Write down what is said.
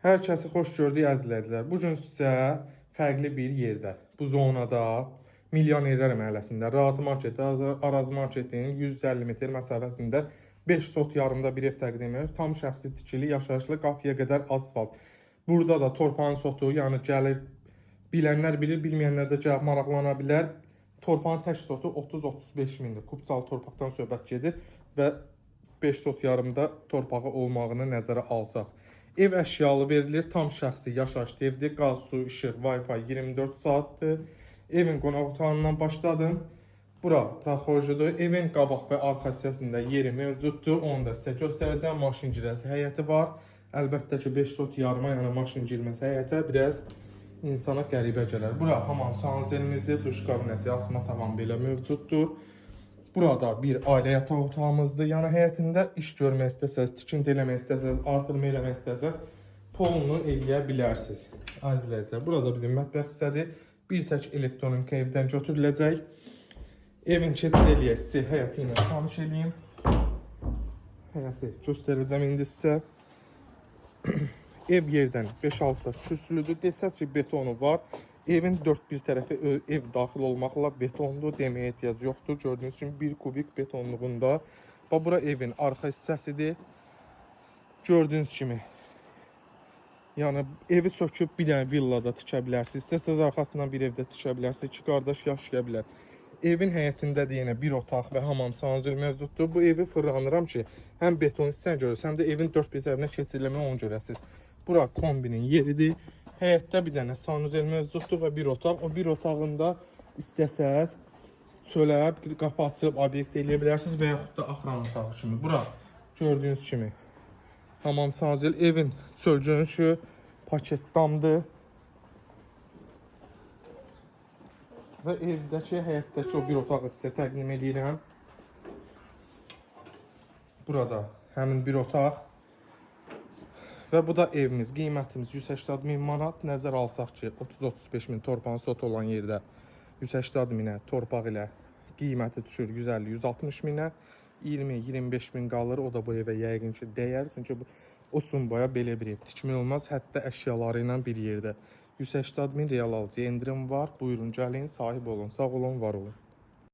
Hər kəsi xoş gördük əzizləyicilər. Bu gün sizə fərqli bir yerdə, bu zonada, Milyonerlər məhəlləsində, Rahat Market, Araz Marketin 150 metr məsafəsində 5 sot yarımda bir ev təqdim edir. Tam şəxsi tikili, yaşayışlı, qapıya qədər asfalt. Burada da torpağın sotu, yəni gəlir, bilənlər bilir, bilməyənlər də gəlib maraqlana bilər. Torpağın tək sotu 30-35 mindir. Kubçalı torpaqdan söhbət gedir və 5 sot yarımda torpağı olmağını nəzərə alsaq. Ev əşyalı verilir, tam şəxsi yaşayışlı evdir. Qaz, su, işıq, Wi-Fi 24 saatdır. Evin qonaq otağından başladım. Bura proxojudur. Evin qabaq və arxa hissəsində yeri mövcuddur. Onu da sizə göstərəcəm. Maşın girəsi həyəti var. Əlbəttə ki 5 sot yarıma, yəni maşın girməsi həyətə biraz insana qəribə gələr. Bura hamam sanuzelimizdir. Duş kabinəsi, asma tavan belə mövcuddur. Burada bir ailə yataq otağımızdır. Yəni həyətində iş görmək istəsəz, tikinti eləmək istəsəz, artırma eləmək istəsəz, polunu eləyə bilərsiniz. Əzizləyicilər, burada bizim mətbəx hissədir. Bir tək elektronika evdən götürüləcək. Evin keçid eləyək, sizə həyəti ilə tanış eləyim. Həyəti göstərəcəm indi sizə. Ev yerdən 5-6 kürsülüdür. Desəz ki, betonu var. Evin 4-1 tərəfi ev daxil olmaqla betondur. Deməyə ehtiyac yoxdur. Gördüyünüz kimi 1 kubik betonluğunda. Bura evin arxa hissəsidir. Gördüyünüz kimi. Yəni evi söküb bir dənə villada tikə bilərsiniz. İstəsəz arxasından bir evdə tikə bilərsiniz. 2 qardaş yaşaya bilər. Evin həyətində də yenə bir otaq və hamam sanuzel mövcuddur. Bu evi fırlanıram ki, həm beton hissəni görürsünüz, həm də evin 4-1 tərəfinə keçirilməyi onu görəsiniz. Bura kombinin yeridir. Həyətdə bir dənə sanuzel mövcuddur və bir otaq. O bir otağında istəsəz çölə qapı açıb obyekt eləyə bilərsiniz və yaxud da axıran otağı kimi. Bura gördüyünüz kimi hamam sanuzel, evin çöl görünüşü paket damdır. Və evdəki, həyətdəki o bir otağı sizə təqdim edirəm. Burada həmin bir otaq. Və bu da evimiz. Qiymətimiz 180 min manat. Nəzər alsaq ki, 30-35 min torpağın sotu olan yerdə 180 minə torpaq ilə qiyməti düşür 150-160 minə. 20-25 min qalır. O da bu evə yəqin ki, dəyər. Çünki o sumbaya belə bir ev tikmək olmaz. Hətta əşyaları ilə bir yerdə. 180 min real alıcı endirim var. Buyurun gəlin, sahib olun. Sağ olun, var olun.